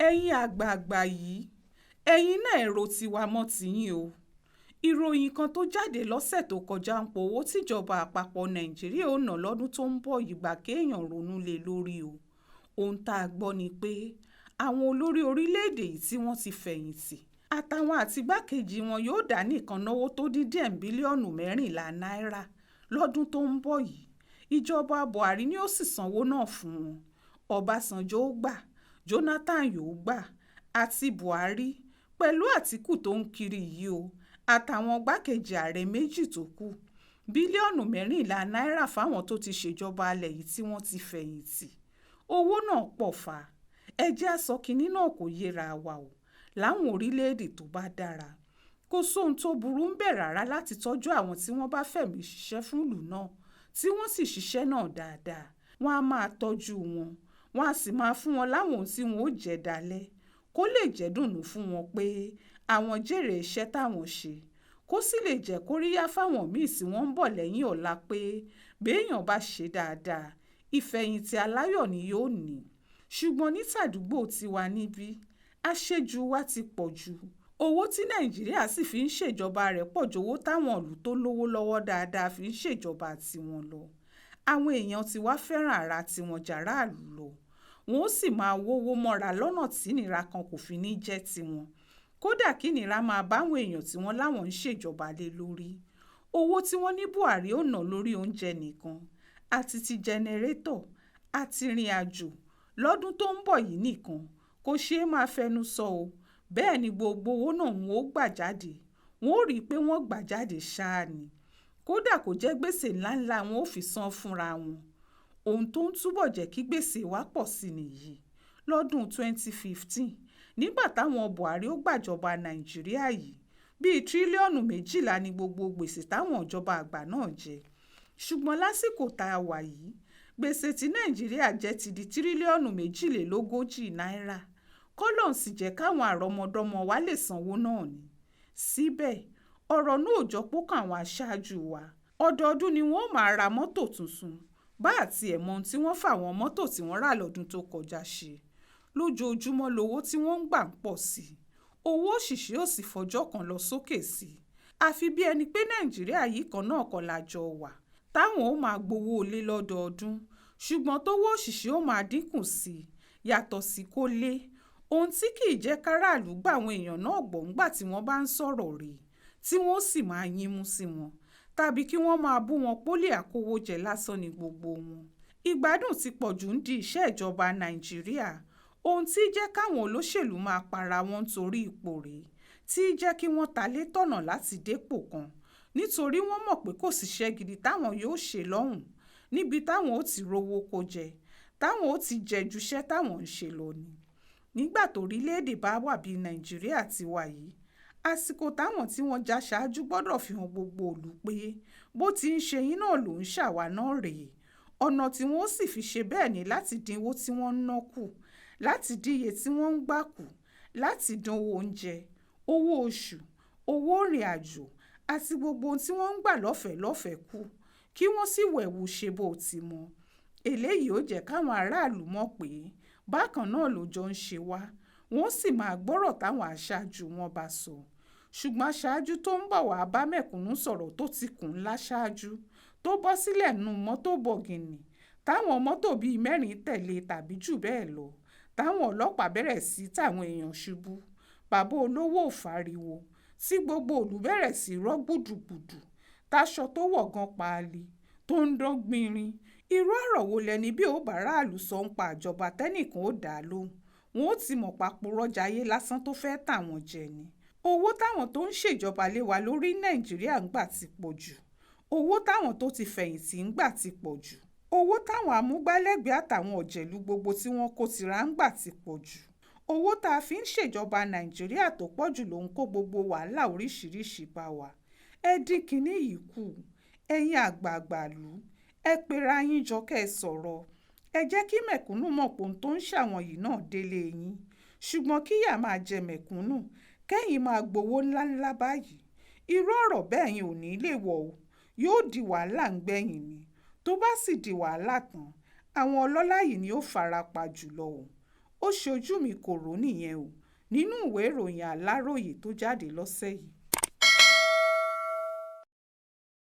ẹ̀yin àgbààgbà yìí ẹ̀yin náà èrò tiwa mọ́ tiyín o. Ìròyìn kan tó jáde lọ́sẹ̀ tó kọjá ń pọ̀ owó tíjọba àpapọ̀ Nàìjíríà ó ná lọ́dún tó ń bọ̀ yìí gbà kéèyàn ronú lé lórí o. Ohun tá a gbọ́ ni pé àwọn olórí orílẹ̀-èdè yìí tí wọ́n ti fẹ̀yìntì àtàwọn àtìgbákejì wọn yóò dá nìkan náwó tó dín díẹ̀ bílíọ̀nù 14 náírà lọ́dún tó ń bọ̀ yìí. Ìjọba Buhari ni ó sì sanwó náà fún wọn. Ọbásanjọ́ ó gbà, Jonathan yóò gbà àti Buhari pẹ̀lú Àtíkù tó ń kiri yìí o àtàwọn gbákejì ààrẹ méjì tó kù. Bílíọ̀nù 14 náírà fáwọn tó ti ṣèjọba alẹ̀ yìí tí wọ́n ti fẹ̀yìntì. Owó náà pọ̀ fà á. Ẹ jẹ́ á sọ kinní náà kò yéra wa o. Láwọn orílẹ̀-èdè tó bá dára kò sóhun tó burú ń bẹ̀ rárá láti tọ́jú àwọn tí wọ́n bá fẹ̀mí ṣiṣẹ́ fún ìlú náà tí wọ́n sì ṣiṣẹ́ náà dáadáa. Wọ́n á máa tọ́jú wọn, wọ́n á sì máa fún wọn láwọn ohun tí wọn ó jẹ dalẹ̀ kó lè jẹ́ dùnnú fún wọn pé àwọn jèrè iṣẹ́ táwọn ṣe, kó sì lè jẹ́ kóríyá fáwọn míì tí wọ́n ń bọ̀ lẹ́yìn ọ̀la pé béèyàn bá ṣe dáadáa ìfẹ̀yìntì aláyọ̀ ni yóò ní. Ṣùgbọ́n ní tàdúgbò tiwa níbí àṣejù wa ti pọ̀ jù. Owó tí Nàìjíríà sì fi ń ṣèjọba rẹ̀ pọ̀ ju owó táwọn ìlú tó lówó lọ́wọ́ dáadáa fi ń ṣèjọba tiwọn lọ. Àwọn èèyàn ti wá fẹ́ràn ara tiwọn jàráàlú lọ. Wọn ó sì máa wówó mọ́ra lọ́nà tí ìnira kan kò fi ní jẹ́ tiwọn. Kódà kí ìnira máa báwọn èèyàn tí wọ́n láwọn ń ṣèjọba lé lórí. Owó tí wọ́n ní Buhari ó ná lórí oúnjẹ nìkan àti ti jẹnẹrétọ̀ àti ìrìn àjò lọ́dún tó ń bọ̀ yìí nìkan kò ṣeé máa fẹnu sọ o. Bẹ́ẹ̀ ni gbogbo owó náà wọn ó gbà jáde. Wọn ó rí i pé wọ́n gbà jáde ṣáá ni. Kódà kò jẹ́ gbèsè ńláńlá wọn ó fi san fúnra wọn. Ohun tó ń túbọ̀ jẹ́ kí gbèsè wa pọ̀ sí nìyí. Lọ́dún 2015 nígbà táwọn Buhari ó gbàjọba Nàìjíríà yìí bíi tírílíọ̀nù 12 ní gbogbo gbèsè táwọn ìjọba àgbà náà jẹ. Ṣùgbọ́n lásìkò tá a wà yìí gbèsè tí Nàìjíríà jẹ ti di tírílíọ̀nù 42 náírà. Kọ́lọ́n sì jẹ́ káwọn àrọ́mọdọ́mọ wa lè sanwó náà ni. Síbẹ̀ ọ̀rọ̀ náà ò jọ pókàn àwọn aṣáájú wa. Ọdọọdún ni wọ́n máa ra mọ́tò tuntun bá àti ẹ̀mọ́ tí wọ́n fàwọn mọ́tò tí wọ́n rà lọ́dún tó kọjá ṣe. Lójoojúmọ́ lowó tí wọ́n ń gbà ń pọ̀ sí i. Owó òṣìṣẹ́ ò sì fọjọ́ kan lọ sókè sí i. Àfi bí ẹni pé Nàìjíríà yìí kan náà kọ́ la jọ wà táwọn ó máa gbowó olé lọ́dọọdún ṣùgbọ́n tówó òṣìṣẹ́ ó máa dínkù sí i yàtọ̀ sí kó lé. Ohun tí kì í jẹ́ káràlú gbà àwọn èèyàn náà gbọ́ ńgbà tí wọ́n bá ń sọ̀rọ̀ rèé tí wọ́n sì máa yínmú sí wọn tàbí kí wọ́n máa bú wọn pólè àkówójẹ lásán ní gbogbo wọn. Ìgbádùn ti pọ̀ jù ń di iṣẹ́ ìjọba Nàìjíríà. Ohun tí jẹ́ káwọn olóṣèlú máa para wọn torí ipò rèé tí jẹ́ kí wọ́n talé tọ̀nà láti dépò kan nítorí wọ́n mọ̀ pé kò síṣẹ́ gidi táwọn yóò ṣe lọ́hùn níbi táwọn ó ti rówó kó jẹ táwọn ó ti jẹ juṣẹ́ táwọn ń ṣe lọ ni. Nígbà tó orílẹ̀-èdè bá wà bí Nàìjíríà ti wà yìí àsìkò táwọn tí wọ́n já ṣáájú gbọ́dọ̀ fi hàn gbogbo ìlú pé bó ti ń ṣe yín náà ló ń ṣàwa náà rèé. Ọ̀nà tí wọ́n sì fi ṣe bẹ́ẹ̀ ni láti dín owó tí wọ́n ń ná kù, láti dín iye tí wọ́n ń gbà kù, láti dín owó oúnjẹ, owó oṣù, owó ìrìn àjò àti gbogbo ohun tí wọ́n ń gbà lọ́fẹ̀ẹ́ kù kí wọ́n sì wẹ̀wù ṣe bó ti mọ. Eléyìí ó jẹ́ káwọn aráàlú mọ̀ pé bákan náà ló jọ ń ṣe wá, wọ́n sì máa gbọ́rọ̀ táwọn aṣáájú wọn bá sọ. Ṣùgbọ́n aṣáájú tó ń bọ̀ wá bá mẹ̀kúnnù sọ̀rọ̀ tó ti kùn láṣáájú tó bọ́ sílẹ̀ nù mọ́tò bọ̀gìnì táwọn mọ́tò bíi 4 tẹ̀lé tàbí jù bẹ́ẹ̀ lọ táwọn ọlọ́pàá bẹ̀rẹ̀ sí táwọn èèyàn ṣubú. Bàbá olówó ò fariwo tí gbogbo ìlú bẹ̀rẹ̀ sí rọ́ gbùdùgbùdù táṣọ tó wọ̀ gan paálí tó ń dán gbinrin. Irú ọ̀rọ̀ wo lẹni bí ó bá ráàlú sọ ń pa àjọba tẹ́nìkan ó dá lóhùn. Wọn ó ti mọ̀ papòrọ̀ jayé lásán tó fẹ́ tà wọ́n jẹ ni. Owó táwọn tó ń ṣèjọba lé wa lórí Nàìjíríà ń gbà ti pọ̀ jù. Owó táwọn tó ti fẹ̀yìntì ń gbà ti pọ̀ jù. Owó táwọn amúgbálẹ́gbẹ̀ẹ́ àtàwọn ọ̀jẹ̀lú gbogbo tí wọ́n kó tira ń gbà ti pọ̀ jù. Owó tá a fi ń ṣèjọba Nàìjíríà tó pọ̀ jù ló ń kó gbogbo wàhálà oríṣiríṣi bá wa. Ẹ dín kinní yìí kù. Ẹ̀yin àgbààgbà ìlú ẹ pera yín jọ kẹ́ ẹ sọ̀rọ̀. Ẹ jẹ́ kí mẹ̀kúnnù mọ̀ pé ohun tó ń ṣàwọn yìí náà délé yín. Ṣùgbọ́n kíyà máa jẹ mẹ̀kúnnù kẹ́yìn máa gbowó ńláńlá báyìí. Irú ọ̀rọ̀ bẹ́ẹ̀ yín ò ní lè wọ̀ o. Yóò di wàhálà ń gbẹ̀yìn ni. Tó bá sì di wàhálà tán àwọn ọlọ́lá yìí ni ó fara pa jùlọ o. ó ṣojú mi kò rò nìyẹn o nínú ìwé ìròyìn aláròye tó jáde lọ́sẹ̀ yìí.